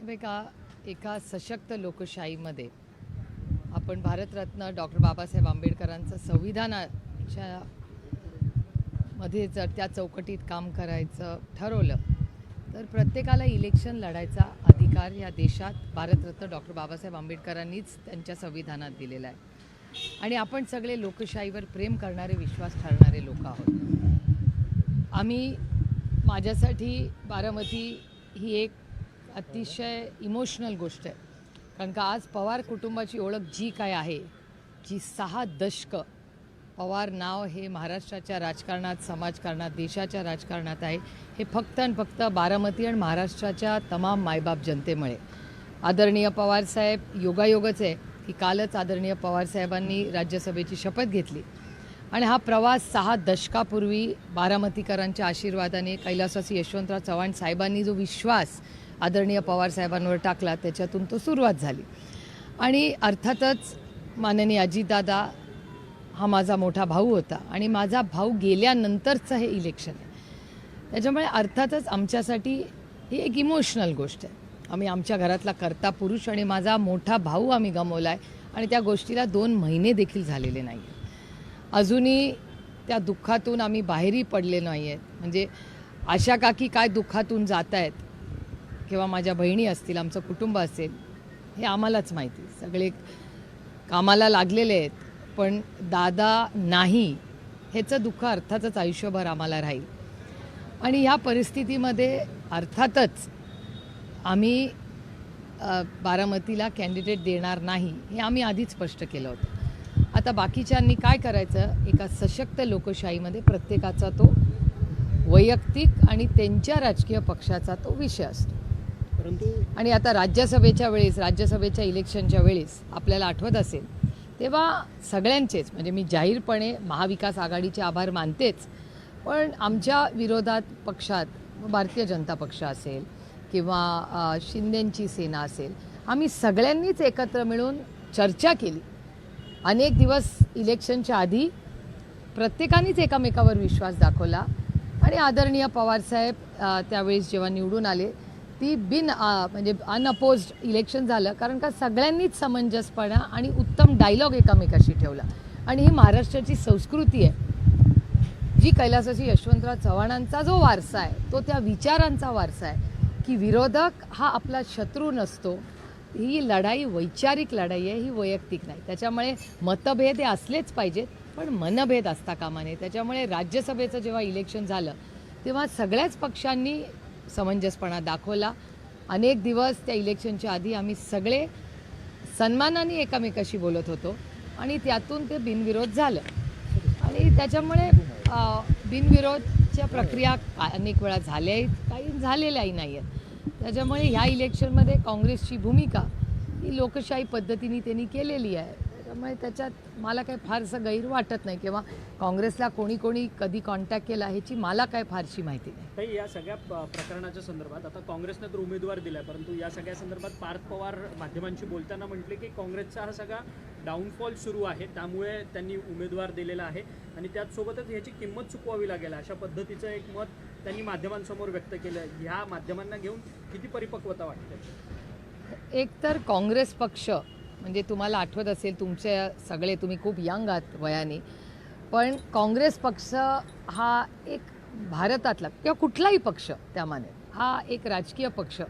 बघा, एका सशक्त लोकशाहीमध्ये आपण भारतरत्न डॉक्टर बाबासाहेब आंबेडकरांचं संविधानाच्या मध्ये जर त्या चौकटीत काम करायचं ठरवलं तर प्रत्येकाला इलेक्शन लढायचा अधिकार या देशात भारतरत्न डॉक्टर बाबासाहेब आंबेडकरांनीच त्यांच्या संविधानात दिलेला आहे. आणि आपण सगळे लोकशाहीवर प्रेम करणारे, विश्वास ठेवणारे लोक आहोत. माझ्यासाठी बारामती ही एक अतिशय इमोशनल गोष्ट आहे. कारण का आज पवार कुटुंबाची ओळख जी काय आहे, जी 6 दशकं पवार नाव हे महाराष्ट्राच्या राजकारणात, समाजकारणात, देशाच्या राजकारणात आहे, हे फक्त आणि फक्त बारामती आणि महाराष्ट्राच्या तमाम मायबाप जनतेमुळे. आदरणीय पवारसाहेब, योगायोगच आहे की कालच आदरणीय पवारसाहेबांनी राज्यसभेची शपथ घेतली आणि हा प्रवास 6 दशकापूर्वी बारामतीकरांच्या आशीर्वादाने कैलासवासी यशवंतराव चव्हाण साहेबांनी जो विश्वास आदरणीय पवारसाहेबांवर टाकला, त्याच्यातून तो सुरुवात झाली. आणि अर्थातच माननीय अजितदादा हा माझा मोठा भाऊ होता आणि माझा भाऊ गेल्यानंतरचं हे इलेक्शन आहे. त्याच्यामुळे अर्थातच आमच्यासाठी ही एक इमोशनल गोष्ट आहे. आम्ही आमच्या घरातला कर्ता पुरुष आणि माझा मोठा भाऊ आम्ही गमावला आहे आणि त्या गोष्टीला 2 महिने देखील झालेले नाही. अजूनही त्या दुःखातून आम्ही बाहेरही पडले नाही आहेत. म्हणजे आशा काकी काय दुःखातून जात आहेत किंवा माझ्या बहिणी असतील, आमचं कुटुंब असेल, हे आम्हालाच माहिती. सगळे कामाला लागलेले आहेत, पण दादा नाही ह्याचं दुःख अर्थातच आयुष्यभर आम्हाला राहील. आणि ह्या परिस्थितीमध्ये अर्थातच आम्ही बारामतीला कॅन्डिडेट देणार नाही हे आम्ही आधीच स्पष्ट केलं होतं. आता बाकीच्यांनी काय करायचं, एका सशक्त लोकशाहीमध्ये प्रत्येकाचा तो वैयक्तिक आणि त्यांच्या राजकीय पक्षाचा तो विषय असतो. आणि आता राज्यसभेच्या इलेक्शनच्या वेळेस आपल्याला आठवत असेल, तेव्हा सगळ्यांचेच, म्हणजे मी जाहीरपणे महाविकास आघाडीचे आभार मानतेच, पण आमच्या विरोधात पक्षात भारतीय जनता पक्ष असेल किंवा शिंदेंची सेना असेल, आम्ही सगळ्यांनीच एकत्र मिळून चर्चा केली. अनेक दिवस इलेक्शनच्या आधी प्रत्येकानेच एकमेकावर विश्वास दाखवला आणि आदरणीय पवारसाहेब त्यावेळेस जेव्हा निवडून आले, ती म्हणजे अनअपोज्ड इलेक्शन झालं. कारण का सगळ्यांनीच समंजसपणा आणि उत्तम डायलॉग एकामेकाशी ठेवला. आणि ही महाराष्ट्राची संस्कृती आहे, जी कैलासवासी यशवंतराव चव्हाणांचा जो वारसा आहे, तो त्या विचारांचा वारसा आहे की विरोधक हा आपला शत्रू नसतो. ही लढाई वैचारिक लढाई आहे, ही वैयक्तिक नाही. त्याच्यामुळे मतभेद हे असलेच पाहिजेत, पण मनभेद असता कामा नये. त्याच्यामुळे राज्यसभेचं जेव्हा इलेक्शन झालं तेव्हा सगळ्याच पक्षांनी समंजसपणा दाखवला. अनेक दिवस त्या इलेक्शनच्या आधी आम्ही सगळे सन्मानाने एकमेकाशी बोलत होतो आणि त्यातून ते बिनविरोध झालं. आणि त्याच्यामुळे बिनविरोधच्या प्रक्रिया अनेक वेळा झाल्या आहेत, काही झालेल्याही नाही आहेत. त्याच्यामुळे ह्या इलेक्शनमध्ये काँग्रेसची भूमिका ही लोकशाही पद्धतीने त्यांनी केलेली आहे. त्यामुळे त्याच्यात मला काही फारसं गैर वाटत नाही किंवा काँग्रेसला कोणी कधी कॉन्टॅक्ट केला ह्याची मला काय फारशी माहिती नाही. या सगळ्या प्रकरणाच्या संदर्भात आता काँग्रेसने तर उमेदवार दिला आहे, परंतु या सगळ्या संदर्भात पार्थ पवार माध्यमांशी बोलताना म्हटले की काँग्रेसचा हा सगळा डाऊनफॉल सुरू आहे, त्यामुळे त्यांनी उमेदवार दिलेला आहे आणि त्याचसोबतच ह्याची किंमत चुकवावी लागेल, अशा पद्धतीचं एक मत त्यांनी माध्यमांसमोर व्यक्त केलं. ह्या माध्यमांना घेऊन किती परिपक्वता वाटते? एक तर काँग्रेस पक्ष, म्हणजे तुम्हाला आठवत असेल, तुम्ही खूप यंग आहात वयाने, पण काँग्रेस पक्ष हा एक भारतातला किंवा कुठलाही पक्ष त्यामाने हा एक राजकीय पक्ष,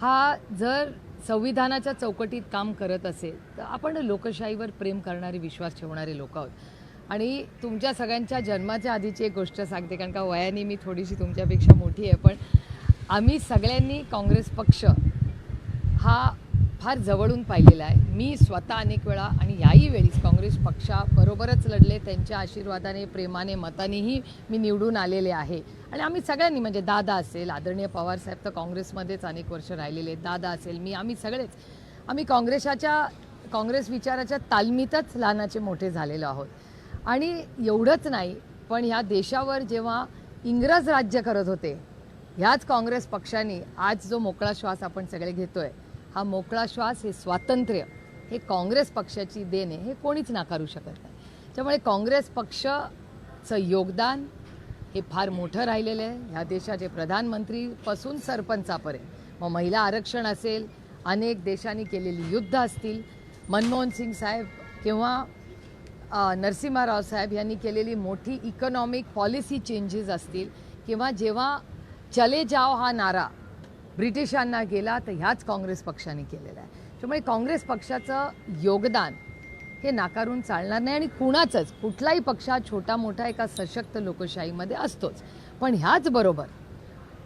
हा जर संविधानाच्या चौकटीत काम करत असेल तर आपण लोकशाहीवर प्रेम करणारे, विश्वास ठेवणारे लोक आहोत. आणि तुमच्या सगळ्यांच्या जन्माच्या आधीची एक गोष्ट सांगते, कारण का वयाने मी थोडीशी तुमच्यापेक्षा मोठी आहे, पण आम्ही सगळ्यांनी काँग्रेस पक्ष हा फार जवळून पाहिलेला आहे. मी स्वतः अनेक वेळा आणि याही वेळीच काँग्रेस पक्षाबरोबरच लढले. त्यांच्या आशीर्वादाने, प्रेमाने, मतानेही मी निवडून आलेले आहे. आणि आम्ही सगळ्यांनी, म्हणजे दादा असेल, आदरणीय पवारसाहेब तर काँग्रेसमध्येच अनेक वर्ष राहिलेले आहेत, दादा असेल, आम्ही सगळेच काँग्रेस विचाराच्या तालमीतच लहानाचे मोठे झालेलो आहोत. आणि एवढंच नाही, पण ह्या देशावर जेव्हा इंग्रज राज्य करत होते, ह्याच काँग्रेस पक्षाने आज जो मोकळा श्वास आपण सगळे घेतोय, हा मोकळा श्वास, हे स्वातंत्र्य, हे काँग्रेस पक्षाची देण आहे, हे कोणीच नाकारू शकत नाही. त्यामुळे काँग्रेस पक्षाचं योगदान हे फार मोठं राहिलेलं आहे. ह्या देशाचे प्रधानमंत्रीपासून सरपंचापर्यंत मग महिला आरक्षण असेल, अनेक देशांनी केलेली युद्ध असतील, मनमोहन सिंग साहेब किंवा नरसिम्हा राव साहेब यांनी केलेली मोठी इकॉनॉमिक पॉलिसी चेंजेस असतील, किंवा जेव्हा चले जाओ हा नारा ब्रिटिशांना गेला तर ह्याच काँग्रेस पक्षाने केलेला आहे. त्यामुळे काँग्रेस पक्षाचं योगदान हे नाकारून चालणार नाही आणि कुठलाही पक्ष छोटा मोठा एका सशक्त लोकशाहीमध्ये असतोच. पण ह्याचबरोबर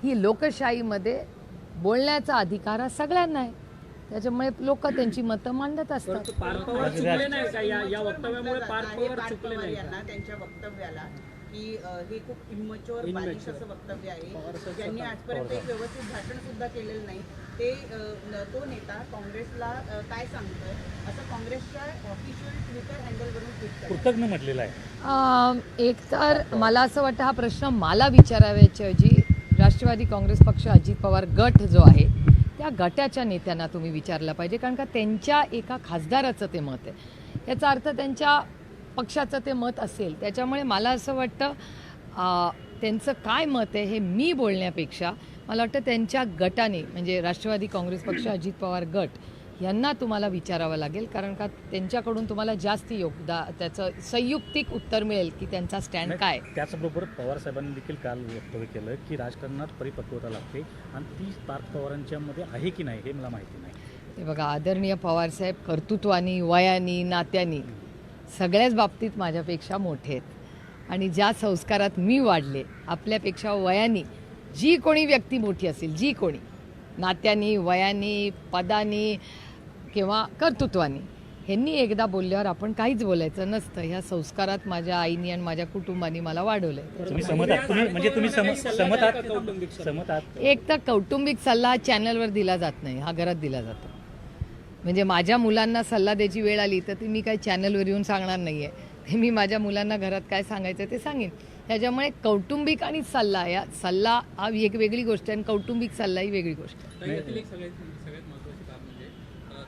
ही लोकशाहीमध्ये बोलण्याचा अधिकार हा सगळ्यांना आहे. त्याच्यामुळे लोक त्यांची मतं मांडत असतात. परंतु पार्थ पवार चुकले नाही का या वक्तव्यामुळे? पार्थ पवार चुकले नाही का? यांना त्यांच्या वक्तव्याला की हे खूप इम्मॅच्युअर बालिश असं वक्तव्य आहे, ज्यांनी आजपर्यंत एक व्यवस्थित भाषण सुद्धा केलेलं नाही, ते तो नेता काँग्रेसला काय सांगतोय असं काँग्रेसच्या ऑफिशियल ट्विटर हँडलवरून ट्विट करतो. कृतज्ञ म्हटलेलं आहे. एक तर मला असं वाटतं हा प्रश्न मला विचाराव्याच्याऐवजी राष्ट्रवादी काँग्रेस पक्ष, अजित पवार गट जो आहे त्या गटाच्या नेत्यांना तुम्ही विचारलं पाहिजे, कारण का त्यांच्या एका खासदाराचं ते मत आहे. याचा अर्थ त्यांच्या पक्षाचं ते मत असेल. त्याच्यामुळे मला असं वाटतं त्यांचं काय मत आहे हे मी बोलण्यापेक्षा मला वाटतं त्यांच्या गटाने, म्हणजे राष्ट्रवादी काँग्रेस पक्ष, अजित पवार गट यांना तुम्हाला विचारावं लागेल, कारण का त्यांच्याकडून तुम्हाला जास्त त्याचं संयुक्तिक उत्तर मिळेल की त्यांचा स्टँड काय. त्याचबरोबर पवार साहेबांनी देखील काल वक्तव्य केलं की राजकारणात परिपक्वता लागते आणि ती पार्थ पवारांच्यामध्ये आहे की नाही हे मला माहिती नाही. हे बघा, आदरणीय पवारसाहेब कर्तृत्वानी, वयानी, नात्यानी सगळ्याच बाबतीत माझ्यापेक्षा मोठे आहेत आणि ज्या संस्कारात मी वाढले, आपल्यापेक्षा वयानी जी कोणी व्यक्ती मोठी असेल, जी कोणी नात्यानी, वयानी, पदानी किंवा कर्तृत्वानी, ह्यांनी एकदा बोलल्यावर आपण काहीच बोलायचं नसतं. ह्या संस्कारात माझ्या आईनी आणि माझ्या कुटुंबानी मला वाढवलं आहे. तुम्ही सहमत आहात? तुम्ही सहमत आहात? एक तर कौटुंबिक सल्ला चॅनलवर दिला जात नाही, हा घरात दिला जातो. म्हणजे माझ्या मुलांना सल्ला द्यायची वेळ आली तर ती मी काही चॅनलवर येऊन सांगणार नाही आहे. ते मी माझ्या मुलांना घरात काय सांगायचं ते सांगेन. त्याच्यामुळे कौटुंबिक आणि सल्ला, या सल्ला हा एक वेगळी गोष्ट आहे आणि कौटुंबिक सल्ला ही वेगळी गोष्ट आहे. यातील एक सगळ्यात महत्त्वाची बाब म्हणजे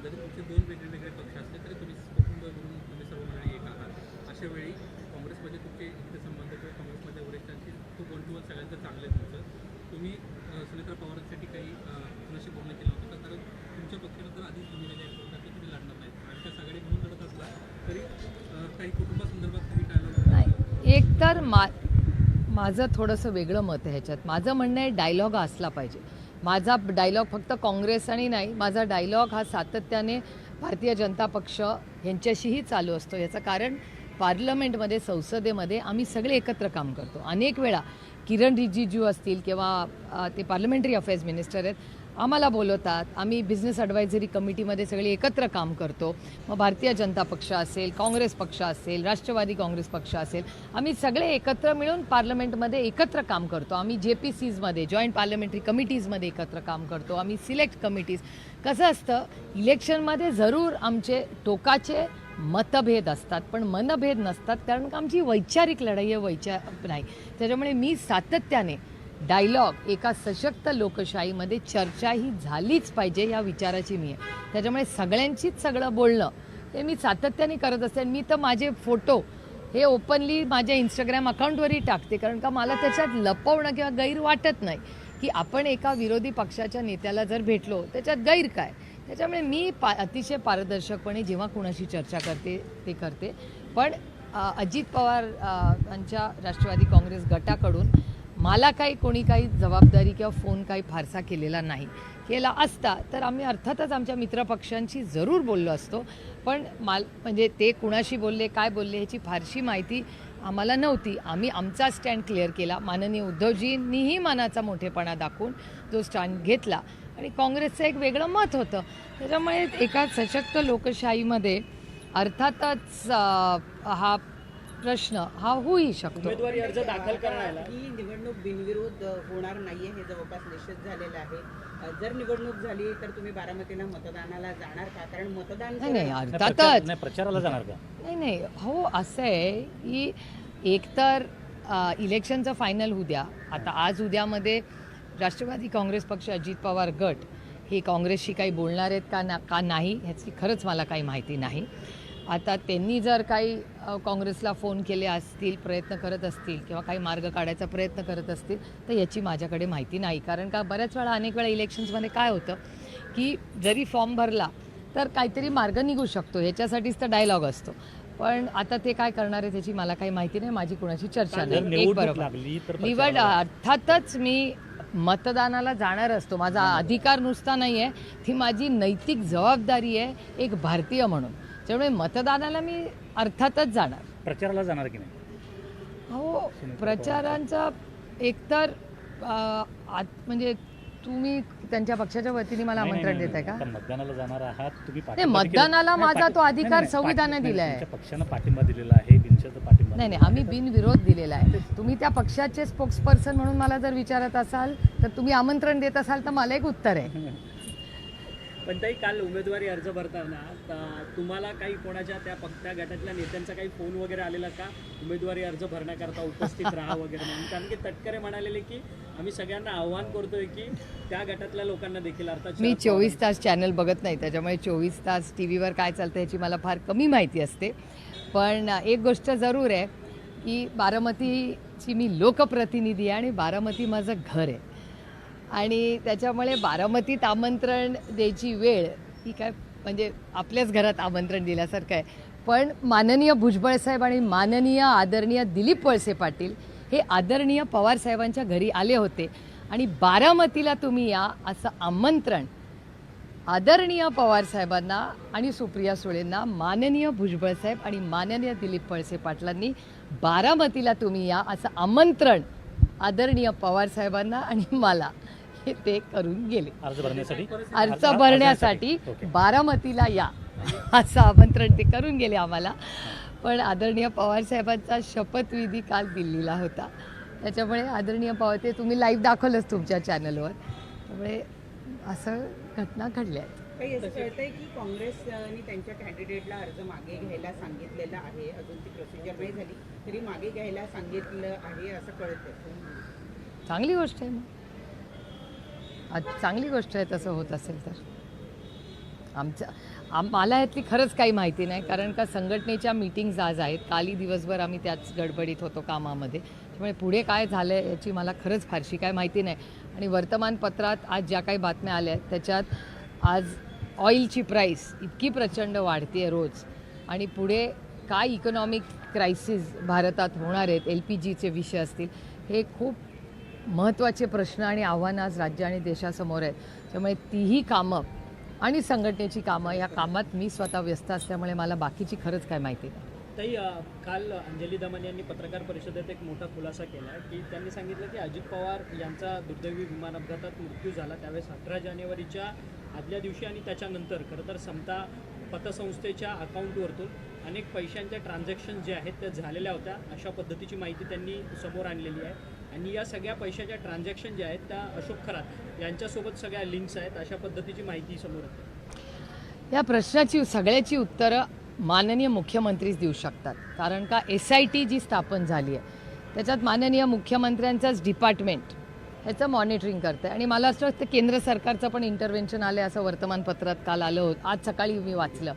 जरी तुमचे दोन वेगळे पक्ष असले तरी तुम्ही कुटुंबावरून तुम्ही सर्वजण एक आहात. अशा वेळी काँग्रेसमध्ये तुमचे हितसंबंध किंवा काँग्रेसमध्ये वरिष्ठांची खूप वन टू वन सगळ्यांचं चांगलं आहे तुमचं. तुम्ही सुनेत्रा पवारांसाठी काही कुणाशी बोलणं केलं होतं का? कारण तुमच्या पक्षाला तर आधीच तुम्ही तुम्ही लढणार नाही आणि त्या सगळे म्हणून लढत असला तरी काही कुटुंबासंदर्भात तुम्ही काय नाही, एक तर माझं थोडंसं वेगळं मत आहे ह्याच्यात. माझं म्हणणं आहे डायलॉग असला पाहिजे. माझा डायलॉग फक्त काँग्रेस आणि नाही, माझा डायलॉग हा सातत्याने भारतीय जनता पक्ष यांच्याशीही चालू असतो. याचं कारण पार्लमेंटमध्ये, संसदेमध्ये आम्ही सगळे एकत्र काम करतो. अनेक वेळा किरण रिजिजू असतील किंवा ते पार्लमेंटरी अफेअर्स मिनिस्टर आहेत, आम्हाला बोलवतात. आम्ही बिझनेस ॲडवायझरी कमिटीमध्ये सगळे एकत्र काम करतो. मग भारतीय जनता पक्ष असेल, काँग्रेस पक्ष असेल, राष्ट्रवादी काँग्रेस पक्ष असेल, आम्ही सगळे एकत्र मिळून पार्लमेंटमध्ये एकत्र काम करतो. आम्ही JPCजमध्ये, जॉईंट पार्लमेंटरी कमिटीजमध्ये एकत्र काम करतो. आम्ही सिलेक्ट कमिटीज. कसं असतं, इलेक्शनमध्ये जरूर आमचे टोकाचे मतभेद असतात पण मनभेद नसतात, कारण का आमची वैचारिक लढाई आहे, नाही. त्याच्यामुळे मी सातत्याने डायलॉग, एका सशक्त लोकशाहीमध्ये चर्चा ही झालीच पाहिजे या विचाराची मी आहे. त्याच्यामुळे सगळ्यांचीच सगळं बोलणं हे मी सातत्याने करत असते. मी तर माझे फोटो हे ओपनली माझ्या इंस्टाग्राम अकाउंटवरही टाकते, कारण का मला त्याच्यात लपवणं किंवा गैर वाटत नाही की आपण एका विरोधी पक्षाच्या नेत्याला जर भेटलो त्याच्यात गैर काय. त्याच्यामुळे मी अतिशय पारदर्शकपणे जेव्हा कुणाशी चर्चा करते ते करते. पण अजित पवार यांच्या राष्ट्रवादी काँग्रेस गटाकडून मला कोणी काही जबाबदारी किंवा फोन काही फारसा केलेला नाही. केला असता तर आम्ही अर्थातच आमच्या मित्रपक्षांशी जरूर बोललो असतो, पण म्हणजे ते कुणाशी बोलले, काय बोलले ह्याची फारशी माहिती आम्हाला नव्हती. आम्ही आमचा स्टँड क्लिअर केला. माननीय उद्धवजींनीही मनाचा मोठेपणा दाखवून जो स्टँड घेतला आणि काँग्रेसचं एक वेगळं मत होतं. त्याच्यामुळे एका सशक्त लोकशाहीमध्ये अर्थातच हा प्रश्न हा होऊ शकतो. उमेदवारी अर्ज दाखल करण्याला ही निवडणूक बिनविरोध होणार नाहीये हे जवळपास निश्चित झालेलं आहे. जर निवडणूक झाली तर तुम्ही बारामतीला मतदानाला जाणार का? कारण मतदान नाही, अर्थातच प्रचाराला जाणार का? नाही, हो, असं आहे की एकतर इलेक्शनचं फायनल होऊ द्या. आता आज उद्यामध्ये राष्ट्रवादी काँग्रेस पक्ष, अजित पवार गट हे काँग्रेसशी काही बोलणार आहेत का नाही ह्याची खरंच मला काही माहिती नाही. आता त्यांनी जर काही काँग्रेसला फोन केले असतील, प्रयत्न करत असतील किंवा काही मार्ग काढायचा प्रयत्न करत असतील तर याची माझ्याकडे माहिती नाही. कारण का बऱ्याच वेळा अनेक वेळा इलेक्शन्समध्ये काय होतं की जरी फॉर्म भरला तर काहीतरी मार्ग निघू शकतो, ह्याच्यासाठीच तर डायलॉग असतो. पण आता ते काय करणार आहे त्याची मला काही माहिती नाही, माझी कुणाची चर्चा जर नाही. एक निवडणूक बरोबर लागली तर निवड प्रचाराला- अर्थातच मी मतदानाला जाणार असतो, माझा अधिकार नुसता नाही आहे, ती माझी नैतिक जबाबदारी आहे एक भारतीय म्हणून. त्यामुळे मतदानाला मी अर्थातच जाणार. प्रचाराला जाणार की नाही? हो, प्रचारांचा एकतर म्हणजे तुम्ही त्यांच्या पक्षाच्या वतीने मला नाही, आमंत्रण नाही, देताय का? आता मतदानाला जाणार आहात तुम्ही, नाही, पाठिंबा देखील- मतदानाला नाही, माझा तो अधिकार नाही, नाही, संविधानाने नाही, दिलाय. तुमच्या पक्षानं पाठिंबा दिलेला आहे, बिनशर्त पाठिंबा नाही नाही, दिलेला आम्ही बिनविरोध दिलेला आहे. तुम्ही त्या पक्षाचे स्पोक्सपर्सन म्हणून मला जर विचारत असाल तर तुम्ही आमंत्रण देत असाल तर मला एक उत्तर आहे. पण ताई, काल उमेदवारी अर्ज भरताना तुम्हाला काही कोणाच्या त्या गटातल्या नेत्यांचा काही फोन वगैरे आलेला का, उमेदवारी अर्ज भरण्याकरता उपस्थित राहा वगैरे म्हणून? कारण की तटकरे म्हणालेले की आम्ही सगळ्यांना आव्हान करतोय की त्या गटातल्या लोकांना देखील, अर्थात मी शरद 24 तास चॅनल बघत नाही, त्याच्यामुळे 24 तास टी व्हीवर काय चालतं ह्याची मला फार कमी माहिती असते. पण एक गोष्ट जरूर आहे की बारामतीची मी लोकप्रतिनिधी आहे आणि बारामती माझं घर आहे आणि त्याच्यामुळे बारामतीत आमंत्रण द्यायची वेळ ही काय म्हणजे आपल्याच घरात आमंत्रण दिल्यासारखं आहे. पण माननीय भुजबळ साहेब आणि माननीय आदरणीय दिलीप वळसे पाटील हे आदरणीय पवारसाहेबांच्या घरी आले होते आणि बारामतीला तुम्ही या असं आमंत्रण आदरणीय पवारसाहेबांना आणि सुप्रिया सुळेंना माननीय भुजबळ साहेब आणि माननीय दिलीप वळसे पाटलांनी बारामतीला तुम्ही या असं आमंत्रण आदरणीय पवारसाहेबांना आणि मला हे ते करून गेले. अर्ज भरण्यासाठी अर्ज भरण्यासाठी ओके. बारामतीला या असं आमंत्रण ते करून गेले आम्हाला. पण आदरणीय पवारसाहेबांचा शपथविधी काल दिल्लीला होता, त्याच्यामुळे आदरणीय पवार ते तुम्ही लाईव्ह दाखवलंच तुमच्या चॅनलवर, त्यामुळे असं घटना घडल्या आहेत. काही असं कळतंय की काँग्रेसने त्यांच्या कॅन्डिडेटला अर्ज मागे घ्यायला सांगितलेलं आहे, अजून ती प्रोसिजर नाही झाली तरी मागे घ्यायला सांगितलं आहे असं कळतंय. चांगली गोष्ट आहे, मग चांगली गोष्ट आहे तसं होत असेल तर. मला यातली खरंच काही माहिती नाही, कारण का संघटनेच्या मीटिंग्ज आज आहेत, कालही दिवसभर आम्ही त्याच गडबडीत होतो कामामध्ये, त्यामुळे पुढे काय झालं आहे याची मला खरंच फारशी काय माहिती नाही. आणि वर्तमानपत्रात आज ज्या काही बातम्या आल्या आहेत त्याच्यात आज ऑइलची प्राईस इतकी प्रचंड वाढते आहे रोज, आणि पुढे काय इकॉनॉमिक क्रायसिस भारतात होणार आहेत, LPGचे विषय असतील, हे खूप महत्त्वाचे प्रश्न आणि आव्हानं आज राज्य आणि देशासमोर आहेत. त्यामुळे तीही कामं आणि संघटनेची कामं या कामात मी स्वतः व्यस्त असल्यामुळे मला बाकीची खरंच काय माहिती नाही. ताई, काल अंजली दमन यांनी पत्रकार परिषदेत एक मोठा खुलासा केला की त्यांनी सांगितलं की अजित पवार यांचा दुर्दैवी विमान अपघातात मृत्यू झाला त्यावेळेस 18 जानेवारीच्या आदल्या दिवशी आणि त्याच्यानंतर खरं तर समता पतसंस्थेच्या अकाउंटवरतून अनेक पैशांच्या ट्रान्झॅक्शन जे आहेत त्या झालेल्या होत्या, अशा पद्धतीची माहिती त्यांनी समोर आणलेली आहे. आणि या सगळ्या पैशाच्या ट्रान्झॅक्शन ज्या आहेत त्या अशोक खरात यांच्यासोबत सगळ्या लिंक्स आहेत, अशा पद्धतीची माहिती समोर येते. या प्रश्नाची सगळ्याची उत्तरं माननीय मुख्यमंत्रीच देऊ शकतात, कारण का SIT जी स्थापन झाली आहे त्याच्यात माननीय मुख्यमंत्र्यांचंच डिपार्टमेंट ह्याचं मॉनिटरिंग करतं आहे. आणि मला असं वाटतं केंद्र सरकारचं पण इंटरव्हेन्शन आलं असं वर्तमानपत्रात काल आलं होतं, आज सकाळी मी वाचलं.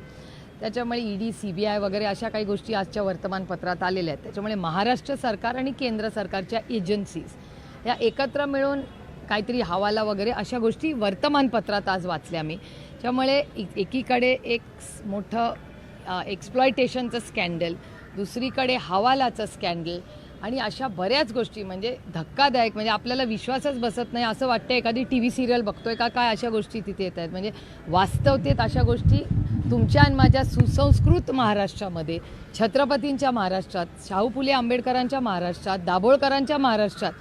त्याच्यामुळे ED CBI वगैरे अशा काही गोष्टी आजच्या वर्तमानपत्रात आलेल्या आहेत. त्याच्यामुळे महाराष्ट्र सरकार आणि केंद्र सरकारच्या एजन्सीज या एकत्र मिळून काहीतरी हवाला वगैरे अशा गोष्टी वर्तमानपत्रात आज वाचल्या मी. त्यामुळे एकीकडे एक मोठं एक्सप्लॉयटेशनचं स्कॅन्डल, दुसरीकडे हवालाचं स्कॅन्डल आणि अशा बऱ्याच गोष्टी म्हणजे धक्कादायक, म्हणजे आपल्याला विश्वासच बसत नाही, असं वाटतं एखादी TV सिरियल बघतोय का काय, अशा गोष्टी तिथे येत आहेत. म्हणजे वास्तवतेत अशा गोष्टी तुमच्या आणि माझ्या सुसंस्कृत महाराष्ट्रामध्ये, छत्रपतींच्या महाराष्ट्रात, शाहू फुले आंबेडकरांच्या महाराष्ट्रात, दाभोळकरांच्या महाराष्ट्रात,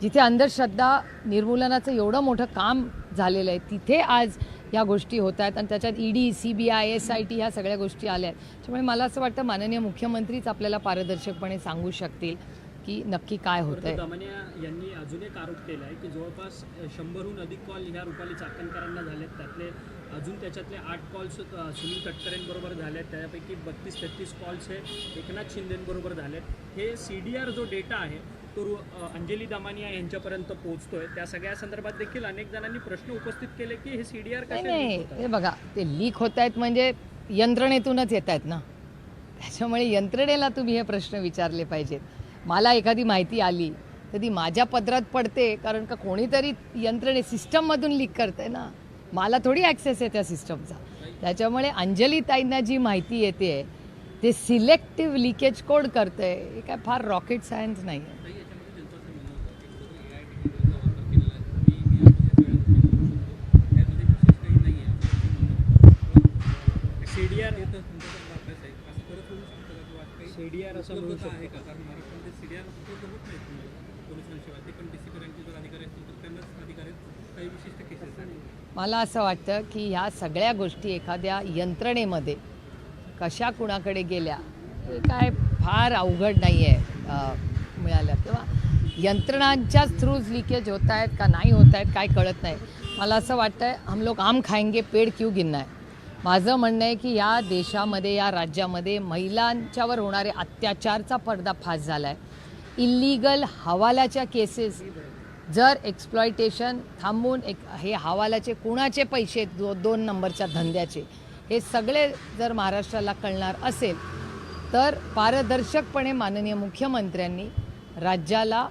जिथे अंधश्रद्धा निर्मूलनाचं एवढं मोठं काम झालेलं आहे, तिथे आज ह्या गोष्टी होत आहेत. आणि त्याच्यात ED CBI SIT ह्या सगळ्या गोष्टी आल्या आहेत. त्यामुळे मला असं वाटतं माननीय मुख्यमंत्रीच आपल्याला पारदर्शकपणे सांगू शकतील की नक्की काय होतं आहे. दमनिया यांनी अजून एक आरोप केला आहे की जवळपास 100हून अधिक कॉल ह्या रुपाली चाकणकरांना झालेत, त्यातले अजून त्याच्यातले 8 कॉल्स सुनील तटकरेंबरोबर झाले आहेत, त्यापैकी 32-33 कॉल्स हे एकनाथ शिंदेंबरोबर झालेत. हे CDR जो डेटा आहे तो अंजली दमानिया यांच्यापर्यंत पोहोचतोय, त्या सगळ्या संदर्भात देखील अनेक जणांनी प्रश्न उपस्थित केले की हे CDR नाही कसे नाही, leak होतात? हे बघा, ते लीक होत आहेत म्हणजे यंत्रणेतूनच येत आहेत ना, त्याच्यामुळे यंत्रणेला तुम्ही हे प्रश्न विचारले पाहिजेत. मला एखादी माहिती आली तर ती माझ्या पदरात पडते, कारण का कोणीतरी सिस्टममधून लीक करते ना, मला थोडी ॲक्सेस आहे त्या सिस्टमचा. त्याच्यामुळे अंजलीताईंना जी माहिती येते ते सिलेक्टिव्ह लिकेज कोड करते, हे काय फार रॉकेट सायन्स नाही आहे. ताई, याच्यामध्ये त्यांचं असं म्हणणं होतं की कुठेतरी AI टेक्नॉलॉजीचा वापर केलेला आहे, मी याबद्दल सगळ्यांना सांगितलं. CDR येतं तुमच्याकडे अभ्यास आहे, असं खरंच होऊ शकतं का? किंवा काही CDR असं म्हणू उपलब्धता शकतो. आहे का? कारण महाराष्ट्रामध्ये CDR उपलब्ध होत नाहीत तुम्हाला पोलिसांशिवाय. ते पण DC करांचे जर अधिकारी असतील तर त्यांनाच अधिकारी आहेत काही विशिष्ट केसेस आहेत. मला असं वाटतं की ह्या सगळ्या गोष्टी एखाद्या यंत्रणेमध्ये कशा कुणाकडे गेल्या हे काय फार अवघड नाही आहे मिळालं, किंवा यंत्रणांच्याच थ्रूज लिकेज होत आहेत का नाही होत आहेत काय कळत नाही. मला असं वाटतं आहे हम लोग आम खाएंगे पेड़ क्यों गिनना है. माझं म्हणणं आहे की या देशामध्ये या राज्यामध्ये महिलांच्यावर होणारे अत्याचारचा पर्दाफाश झाला आहे. इल्लीगल हवालाच्या केसेस, जर एक्सप्लॉयटेशन थांबून हे हवालाचे कुणाचे पैसे 2 नंबरच्या धंद्याचे हे सगळे जर महाराष्ट्राला कळणार असेल तर पारदर्शकपणे माननीय मुख्यमंत्र्यांनी राज्याला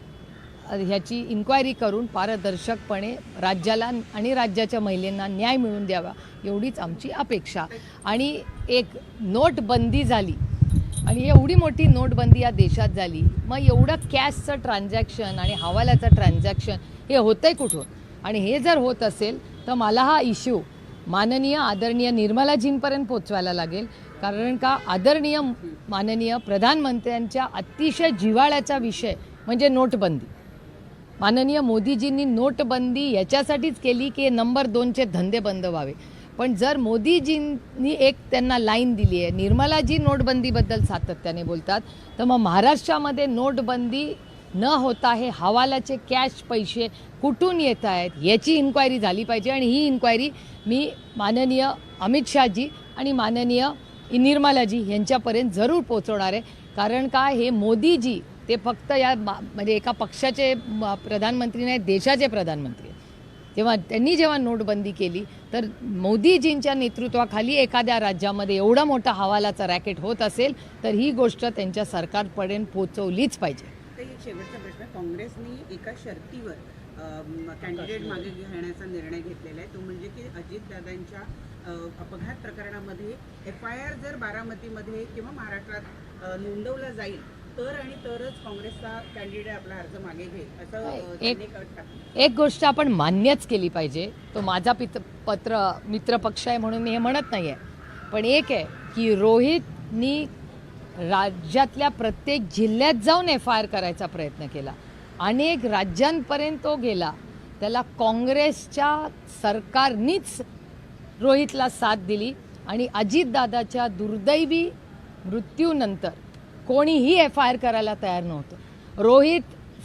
ह्याची इन्क्वायरी करून पारदर्शकपणे राज्याला आणि राज्याच्या महिलांना न्याय मिळवून द्यावा एवढीच आमची अपेक्षा. आणि एक नोटबंदी झाली आणि एवढी मोठी नोटबंदी या देशात झाली, मग एवढं कॅशचं ट्रान्झॅक्शन आणि हवाल्याचं ट्रान्झॅक्शन हे होतंय कुठून. आणि हे जर होत असेल तर मला हा इश्यू माननीय आदरणीय निर्मलाजींपर्यंत पोचवायला लागेल, कारण का आदरणीय माननीय प्रधानमंत्र्यांच्या अतिशय जिव्हाळ्याचा विषय म्हणजे नोटबंदी. माननीय मोदीजींनी नोटबंदी याच्यासाठीच केली की नंबर 2चे धंदे बंद व्हावे. पण जर मोदीजींनी एक त्यांना लाईन दिली आहे, निर्मलाजी नोटबंदीबद्दल सातत्याने बोलतात, तर मग महाराष्ट्रामध्ये नोटबंदी न होता हे हवाल्याचे कॅश पैसे कुठून येत आहेत याची इन्क्वायरी झाली पाहिजे. आणि ही इन्क्वायरी मी माननीय अमित शहाजी आणि माननीय निर्मलाजी यांच्यापर्यंत जरूर पोचवणार आहे. कारण का हे मोदीजी ते फक्त म्हणजे एका पक्षाचे प्रधानमंत्री नाही, देशाचे प्रधानमंत्री. जेव्हा नोटबंदी केली तर मोदीजींच्या नेतृत्वाखाली एखाद्या राज्यामध्ये एवढा मोठा हवालाचा रॅकेट होत असेल तर ही गोष्ट त्यांच्या सरकारपर्यंत पोचवलीच पाहिजे. तर एक शेवटचा प्रश्न, काँग्रेसनी एका शर्तीवर कॅन्डिडेट मागे घेण्याचा निर्णय घेतलेला आहे, तो म्हणजे की अजितदादांच्या अपघात प्रकरणामध्ये FIR जर बारामतीमध्ये किंवा महाराष्ट्रात नोंदवला जाईल तर आणि तरच काँग्रेसचा कॅन्डिडेट आपला अर्ज मागे घेईल, असं एक गोष्ट आपण मान्यच केली पाहिजे. तो माझा मित्र पक्ष आहे म्हणून मी हे म्हणत नाही आहे, पण एक आहे की रोहितनी राज्यातल्या प्रत्येक जिल्ह्यात जाऊन FIR करायचा प्रयत्न केला, अनेक राज्यांपर्यंत तो गेला. त्याला काँग्रेसच्या सरकारनीच रोहितला साथ दिली आणि अजितदादाच्या दुर्दैवी मृत्यूनंतर कोणीही FIR करायला तयार नव्हतं. रोहित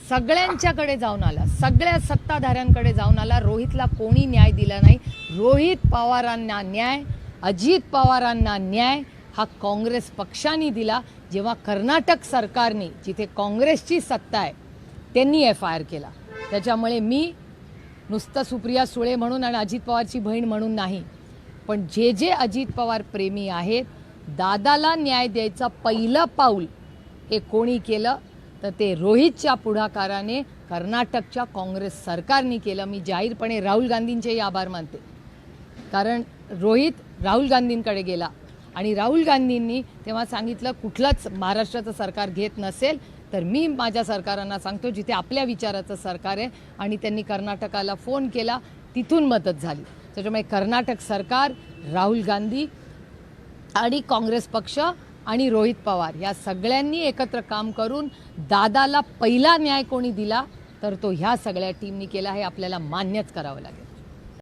सगळ्यांच्याकडे जाऊन आला, सगळ्या सत्ताधाऱ्यांकडे जाऊन आला, रोहितला कोणी न्याय दिला नाही. रोहित पवारांना न्याय, अजित पवारांना न्याय हा काँग्रेस पक्षाने दिला. जेव्हा कर्नाटक सरकारने, जिथे काँग्रेसची सत्ता आहे, त्यांनी FIR केला. त्याच्यामुळे मी नुसतं सुप्रिया सुळे म्हणून आणि अजित पवारची बहीण म्हणून नाही, पण जे अजित पवार प्रेमी आहेत, दादाला न्याय द्यायचं पहिलं पाऊल हे कोणी केलं तर ते रोहितच्या पुढाकाराने कर्नाटकच्या काँग्रेस सरकारने केलं. मी जाहीरपणे राहुल गांधींचेही आभार मानते, कारण रोहित राहुल गांधींकडे गेला आणि राहुल गांधींनी तेव्हा सांगितलं कुठलंच महाराष्ट्राचं सरकार घेत नसेल तर मी माझ्या सरकारांना सांगतो जिथे आपल्या विचाराचं सरकार आहे, आणि त्यांनी कर्नाटकाला फोन केला, तिथून मदत झाली. त्याच्यामुळे कर्नाटक सरकार, राहुल गांधी आणि काँग्रेस पक्ष आणि रोहित पवार या सगळ्यांनी एकत्र काम करून दादाला पहिला न्याय कोणी दिला तर तो ह्या सगळ्या टीमनी केला, हे आपल्याला मान्यच करावं लागेल.